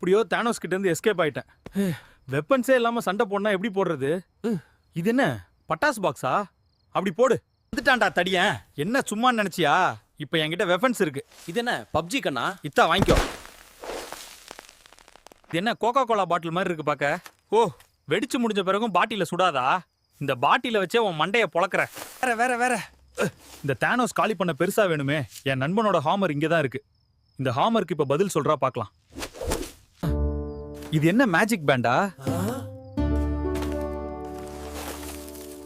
எப்படியோ தானோஸ் கிட்ட இருந்து எஸ்கேப் ஆயிட்டேன். வெப்பன்ஸே இல்லாம சண்டை போடனா எப்படி போடுறது? இது என்ன பட்டாசு பாக்ஸா? அப்படி போடு. வந்துட்டான்டா தடியன். என்ன சும்மா நினைச்சியா? இப்ப என்கிட்ட வெப்பன்ஸ் இருக்கு. இது என்ன பப்ஜி கண்ணா? இத்தா வாங்கிக்கோ. இது என்ன கோகா கோலா பாட்டில் மாதிரி இருக்கு பாக்க. ஓ, வெடிச்சு முடிஞ்ச பிறகும் பாட்டில சுடாதா? இந்த பாட்டில வச்சே உன் மண்டைய பொளக்குற. வேற வேற வேற. இந்த தானோஸ் காலி பண்ண பெருசா வேணுமே. என் நண்பனோட ஹாமர் இங்கதான் இருக்கு. இந்த ஹாமருக்கு இப்ப பதில் சொல்றா பாக்கலாம். இது என்ன மேஜிக் பேண்டா?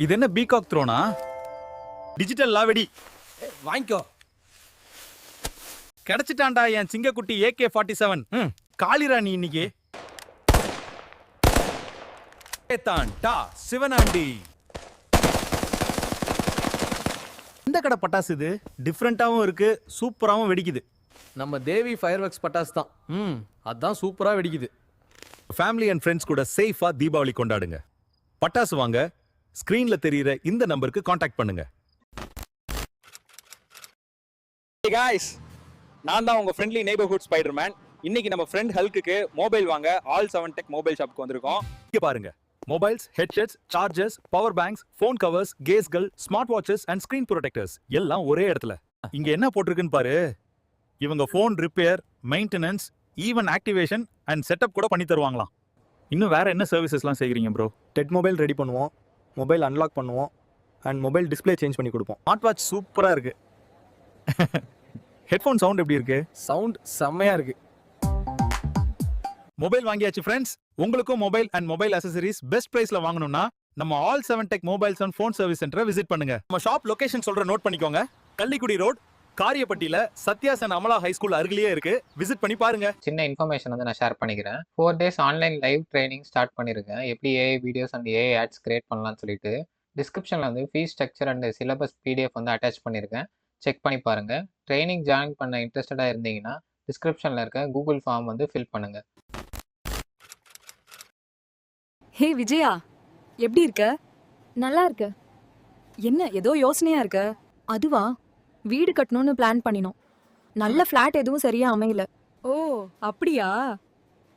இது என்ன பீகாக் த்ரோனா? டிஜிட்டல் லாவெடி. வாங்கிக்கோ. கிடைச்சிட்டான்டா என் சிங்கக்குட்டி AK-47. காளிராணி இன்னைக்கு. ஏத்தான்டா சிவனாண்டி. இந்த கடை பட்டாசு இது டிஃப்ரெண்டாவும் இருக்கு, சூப்பராவும் வெடிக்குது. நம்ம தேவி ஃபயர் ஒர்க்ஸ் பட்டாசு தான். அதான் சூப்பரா வெடிக்குது. ஃபேமிலி அண்ட் ஃப்ரெண்ட்ஸ் கூட சேஃபா தீபாவளி கொண்டாடுங்க. பட்டாசு வாங்க ஸ்கிரீன்ல தெரியுற இந்த நம்பருக்கு காண்டாக்ட் பண்ணுங்க. Hey guys, நான் தான் உங்க ஃப்ரெண்ட்லி நெய்பர்ஹுட் ஸ்பைடர்மேன். இன்னைக்கு நம்ம ஃப்ரெண்ட் ஹல்க்குக்கு மொபைல் வாங்க ஆல் 7 டெக் மொபைல் ஷாப்க்கு வந்திருக்கோம். இங்க பாருங்க, mobiles, headsets, chargers, power banks, phone covers, கேஸ்கள், smart watches and screen protectors எல்லாம் ஒரே இடத்துல. இங்க என்ன போட்டிருக்குன்னு பாரு. இவங்க phone repair, maintenance, even activation and setup கூட பண்ணி தருவாங்களாம். இன்னும் வேற என்ன சர்வீசஸ்லாம் செய்கிறீங்க ப்ரோ? டெட் மொபைல் ரெடி பண்ணுவோம், மொபைல் அன்லாக் பண்ணுவோம் அண்ட் மொபைல் டிஸ்பிளே சேஞ்ச் பண்ணி கொடுப்போம். ஸ்மார்ட் வாட்ச் சூப்பரா இருக்கு. ஹெட்ஃபோன் சவுண்ட் எப்படி இருக்கு? சவுண்ட் செம்மையா இருக்கு. மொபைல் வாங்கியாச்சு ஃப்ரெண்ட்ஸ். உங்களுக்கும் mobile and mobile accessories best பிரைஸ்ல வாங்கணும்னா நம்ம all 7 tech mobiles and phone service சென்டரை விசிட் பண்ணுங்க. நம்ம ஷாப் லொகேஷன் சொல்ற நோட் பண்ணிக்கோங்க. கள்ளிக்குடி ரோட், காரியப்பட்டியில Sathyas and Amala high school அருகிலேயே இருக்கு. விசிட் பண்ணி பாருங்க. சின்ன இன்ஃபர்மேஷன் வந்து நான் ஷேர் பண்ணிக்கிறேன். 4 days online live training start பண்ணியிருக்கேன். எப்படி AI videos and AI ads create பண்ணலாம்னு சொல்லிட்டு டிஸ்கிரிப்ஷனில் வந்து fees structure and syllabus PDF வந்து அட்டாச் பண்ணியிருக்கேன். செக் பண்ணி பாருங்க. ட்ரைனிங் ஜாயின் பண்ண இன்ட்ரெஸ்டடாக இருந்தீங்கன்னா டிஸ்கிரிப்ஷனில் இருக்க கூகுள் ஃபார்ம் வந்து ஃபில் பண்ணுங்க. ஹே விஜயா, எப்படி இருக்க? நல்லா இருக்கு. என்ன ஏதோ யோசனையா இருக்க? அதுவா, வீடு கட்டணும்னு பிளான் பண்ணினோம். நல்ல ஃப்ளாட் எதுவும் சரியா அமையல. ஓ அப்படியா?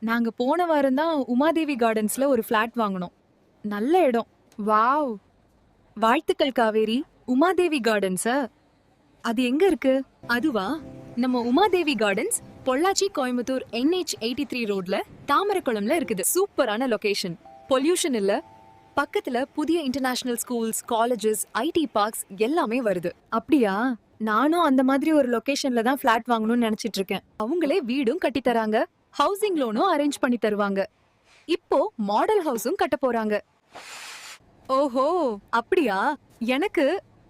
நாங்க போன வாரம் தான் உமாதேவி கார்டன்ஸ்ல ஒரு ஃப்ளாட் வாங்கினோம். நல்ல இடம். வாவ், வாழ்த்துக்கள் காவேரி. உமாதேவி கார்டன்ஸா? அது எங்க இருக்கு? அதுவா, நம்ம உமாதேவி கார்டன்ஸ் பொள்ளாச்சி கோயம்புத்தூர் NH83 ரோட்ல தாமரக்குளம்ல இருக்குது. சூப்பரான லொகேஷன், பொல்யூஷன் இல்ல, பக்கத்துல புதிய international schools, colleges, IT parks எல்லாமே வருது. அப்படியா? நானும் அந்த மாதிரி ஒரு லொகேஷன்ல தான் ஃபிளாட் வாங்கணும்னு நினைச்சிட்டு இருக்கேன். அவங்களே வீடும் கட்டி தராங்க, ஹவுசிங் லோனும் அரேஞ்ச் பண்ணி தருவாங்க. இப்போ மாடல் ஹவுஸும் கட்ட போறாங்க. ஓஹோ அப்படியா? எனக்கு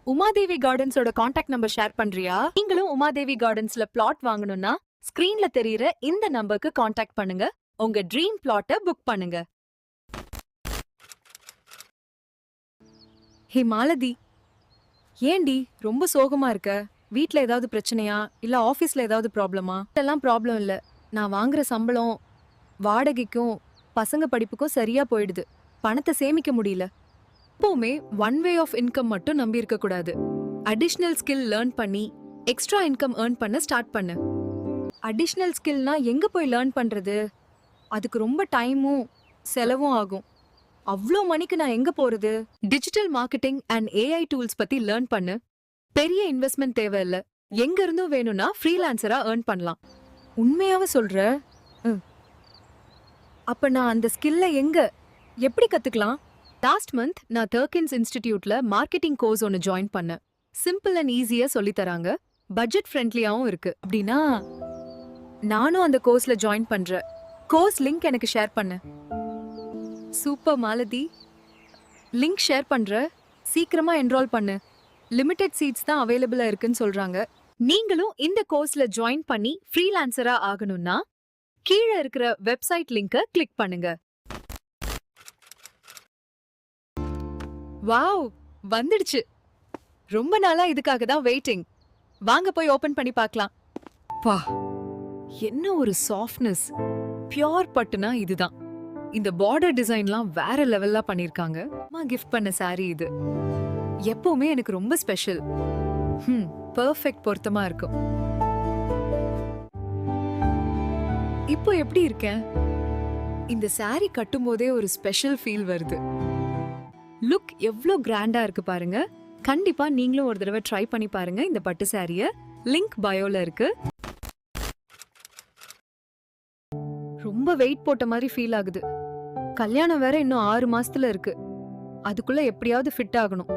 உமாதேவி கார்டன்ஸோட கான்டாக்ட் நம்பர் ஷேர் பண்றியா? நீங்களும் உமாதேவி கார்டன்ஸ்ல பிளாட் வாங்கணும்னா ஸ்கிரீன்ல தெரியுற இந்த நம்பருக்கு கான்டாக்ட் பண்ணுங்க. உங்க ட்ரீம் பிளாட்டை புக் பண்ணுங்க. ஹே மாலதி, ஏண்டி ரொம்ப சோகமா இருக்க? வீட்ல ஏதாவது பிரச்சனையா இல்ல ஆபீஸ்ல ஏதாவது ப்ராப்ளமா? இதெல்லாம் ப்ராப்ளம் இல்ல. நான் வாங்குற சம்பளம் வாடகைக்கும் பசங்க படிப்புக்கும் சரியா போயிடுது. பணத்தை சேமிக்க முடியல. எப்பவுமே ஒன் வே ஆஃப் இன்கம் மட்டும் நம்பி இருக்க கூடாது. அடிஷனல் ஸ்கில் லேர்ன் பண்ணி எக்ஸ்ட்ரா இன்கம் ஏர்ன் பண்ண ஸ்டார்ட் பண்ணு. அடிஷனல் ஸ்கில்னா எங்க போய் லேர்ன் பண்றது? அதுக்கு ரொம்ப டைமும் செலவும் ஆகும். அவ்ளோ மணிக்கு நான் எங்க போறது? Digital marketing and AI tools பத்தி லேர்ன் பண்ணு. பெரிய இன்வெஸ்ட்மெண்ட் தேவையில்ல. எங்க இருந்தும் வேணும்னா ஃப்ரீலான்சரா ஏர்ன் பண்ணலாம். உண்மையாவே சொல்ற? அப்ப நான் அந்த ஸ்கில்ல எப்படி கத்துக்கலாம்? லாஸ்ட் மந்த் நான் தர்கின்ஸ் இன்ஸ்டிடியூட்ல மார்க்கெட்டிங் கோர்ஸ் ஒன்னு ஜாயின் பண்ணேன். சிம்பிள் அண்ட் ஈஸியா சொல்லி தராங்க, பட்ஜெட் ஃப்ரெண்ட்லியாவும் இருக்கு. அப்படின்னா நானும் அந்த கோர்ஸ்ல ஜாயின் பண்றேன். கோர்ஸ் லிங்க் எனக்கு ஷேர் பண்ணு. சூப்பர் மாலதி, லிங்க் ஷேர் பண்ற. சீக்கிரமா என்ரோல் பண்ணு. லிமிடெட் சீட்ஸ் தான் அவைலபிளா இருக்குன்னு சொல்றாங்க. நீங்களும் இந்த கோர்ஸ்ல ஜாயின் பண்ணி ஃப்ரீலான்சரா ஆகணும்னா கீழே இருக்கிற வெப்சைட் லிங்கை கிளிக் பண்ணுங்க. வாவ், வந்துடுச்சு. ரொம்ப நாளா இதுக்காக தான் வெயிட்டிங். வாங்க போய் ஓபன் பண்ணி பார்க்கலாம். பா, என்ன ஒரு சாஃப்ட்னஸ். பியூர் பட்டுனா இதுதான். இந்த பார்டர் டிசைன்லாம் வேற லெவல்ல பண்ணிருக்காங்க. அம்மா கிஃப்ட் பண்ண சாரி இது. எப்பவுமே எனக்கு ரொம்ப ஸ்பெஷல். பெர்ஃபெக்ட் பொருத்தமா இருக்கும். இப்போ எப்படி இருக்கேன்? இந்த saree கட்டும்போதே ஒரு ஸ்பெஷல் ஃபீல் வருது. லுக் எவ்ளோ கிராண்டா இருக்கு பாருங்க. கண்டிப்பா நீங்களும் ஒரு தடவை ட்ரை பண்ணி பாருங்க இந்த பட்டு சாரிய. லிங்க் பயோல இருக்கு. ரொம்ப வெயிட் போட்ட மாதிரி ஃபீல் ஆகுது. கல்யாணம் வேற இன்னும் 6 மாசத்துல இருக்கு. அதுக்குள்ள எப்படியாவது ஃபிட் ஆகணும்.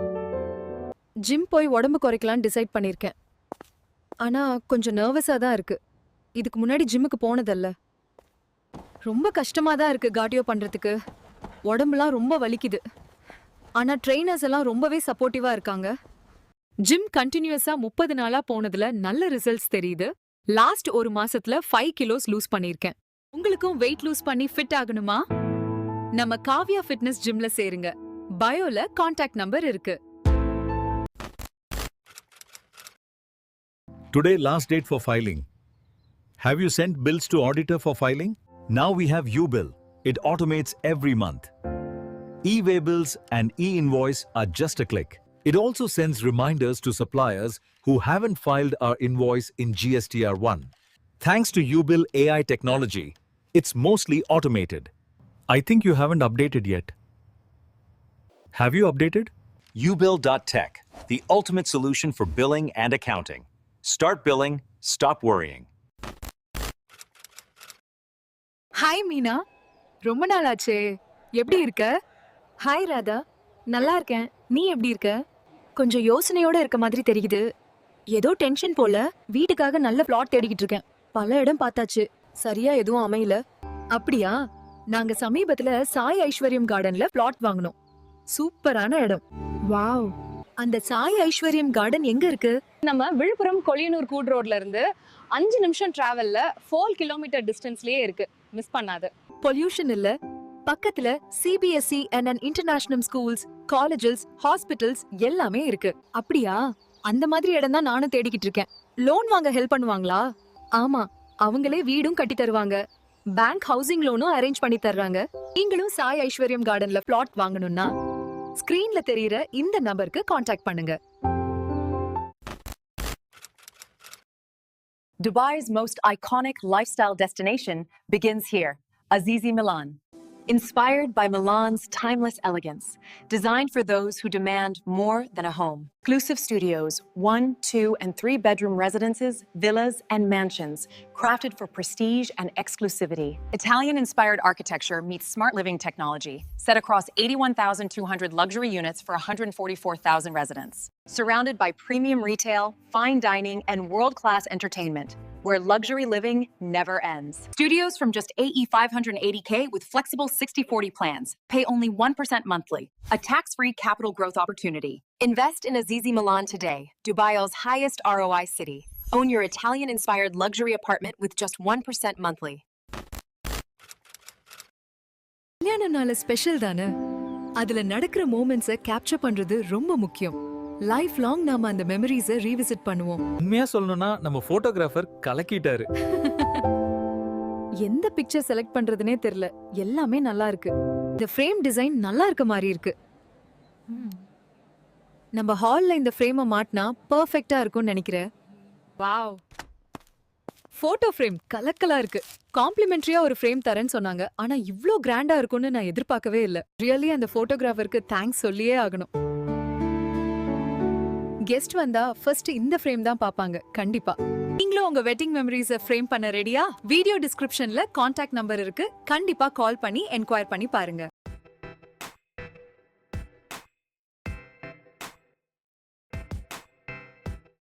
ஜிம் போய் உடம்பு குறைக்கலாம்னு டிசைட் பண்ணிருக்கேன். ஆனா கொஞ்சம் நர்வஸா தான் இருக்கு. இதுக்கு முன்னாடி ஜிம்முக்கு போனதல்ல. ரொம்ப கஷ்டமா தான் இருக்கு கார்டியோ பண்றதுக்கு. உடம்புலாம் ரொம்ப வலிக்குது. ஆனா ட்ரெயினர்ஸ் எல்லாம் ரொம்பவே சப்போர்ட்டிவா இருக்காங்க. ஜிம் கண்டினியூஸா 30 நாளா போனதுல நல்ல ரிசல்ட்ஸ் தெரியுது. லாஸ்ட் 1 மாசத்துல 5 கிலோஸ் லூஸ் பண்ணிருக்கேன். உங்களுக்கும் வெயிட் லூஸ் பண்ணி ஃபிட் ஆகணுமா? நம்ம காவ்யா ஃபிட்னஸ் ஜிம்ல சேருங்க. பயோல கான்டாக்ட் நம்பர் இருக்கு. Today last date for filing. Have you sent bills to auditor for filing? Now we have UBill. It automates every month. E-way bills and e-invoice are just a click. It also sends reminders to suppliers who haven't filed our invoice in GSTR1. Thanks to UBill AI technology, it's mostly automated. I think you haven't updated yet. Have you updated? ubill.tech, the ultimate solution for billing and accounting. Start billing, stop worrying. Hi Meena, ரொம்ப நாள் ஆச்சே. எப்படி இருக்க? Hi Radha, நல்லா இருக்கேன். நீ எப்படி இருக்க? கொஞ்சம் யோசனையோட இருக்க மாதிரி தெரியுது. ஏதோ டென்ஷன் போல. வீட்டுக்காக நல்ல பிளாட் தேடிக்கிட்டு இருக்கேன். பல இடம் பார்த்தாச்சு, சரியா எதுவும் அமையல. அப்படியா? நாங்க சமீபத்துல சாய் ஐஸ்வர்யம் கார்டன்ல பிளாட் வாங்கினோம். சூப்பரான இடம். வாவ். அந்த சாய் ஐஸ்வர்யம் கார்டன் எங்க இருக்கு? நம்ம விழுப்புரம் கொளியனூர் கூட் ரோட்ல இருந்து 5 நிமிஷம் டிராவல்ல 4 கிலோமீட்டர் டிஸ்டன்ஸ்லயே இருக்கு. மிஸ் பண்ணாத. பொல்யூஷன் இல்ல. பக்கத்துல CBSE and international schools, colleges, hospitals எல்லாமே இருக்கு. அப்படியா? அந்த மாதிரி இடம் தான் நானும் தேடிக்கிட்டு இருக்கேன். லோன் வாங்க ஹெல்ப் பண்ணுவாங்களா? ஆமா, அவங்களே வீடும் கட்டி தருவாங்க. பேங்க் ஹவுசிங் லோனும் அரேஞ்ச் பண்ணி தர்றாங்க. நீங்களும் சாய் ஐஸ்வர்யம் கார்டன்ல பிளாட் வாங்கணும்னா ஸ்கிரீன்ல தெரியுற இந்த நம்பருக்கு கான்டாக்ட் பண்ணுங்க. Dubai's most iconic lifestyle destination begins here, Azizi Milan. Inspired by Milan's timeless elegance, designed for those who demand more than a home. Exclusive studios, 1, 2, and 3 bedroom residences, villas, and mansions, crafted for prestige and exclusivity. Italian-inspired architecture meets smart living technology, set across 81,200 luxury units for 144,000 residents. Surrounded by premium retail, fine dining, and world-class entertainment, where luxury living never ends. Studios from just AE 580K with flexible 60-40 plans. Pay only 1% monthly. A tax-free capital growth opportunity. Invest in Azizi Milan today, Dubai's highest ROI city. Own your Italian-inspired luxury apartment with just 1% monthly. கல்யாண நாள் special தானே. அதுல நடக்கிற மொமெண்ட்ஸை capture பண்றது ரொம்ப முக்கியம். Life long நாம அந்த மெமரிஸை ரீவிசிட் பண்ணுவோம். உண்மையா சொல்லணும்னா நம்ம போட்டோகிராஃபர் கலக்கிட்டாரு. எந்த பிக்சர் செலக்ட் பண்றதுனே தெரியல. எல்லாமே நல்லா இருக்கு. இந்த ஃப்ரேம் டிசைன் நல்லா இருக்க மாதிரி இருக்கு. நம்ம ஹால்ல இந்த ஃப்ரேமை மாட்டினா பெர்ஃபெக்ட்டா இருக்கும்னு நினைக்கிறேன். வாவ். போட்டோ ஃப்ரேம் கலக்கலா இருக்கு. காம்ப்ளிமெண்டரியா ஒரு ஃப்ரேம் தரேன்னு சொன்னாங்க. ஆனா இவ்ளோ கிராண்டா இருக்கும்னு நான் எதிர்பார்க்கவே இல்ல. ரியலி அந்த போட்டோகிராஃபருக்கு தேங்க்ஸ் சொல்லியே ஆகணும். கெஸ்ட் வந்தா ஃபர்ஸ்ட் இந்த ஃப்ரேம் தான் பாப்பாங்க. கண்டிப்பா. நீங்களும் உங்க வெட்டிங் மெமரிஸை ஃப்ரேம் பண்ண ரெடியா? வீடியோ டிஸ்கிரிப்ஷன்ல கான்டாக்ட் நம்பர் இருக்கு. கண்டிப்பா கால் பண்ணி என்கொயர் பண்ணி பாருங்க.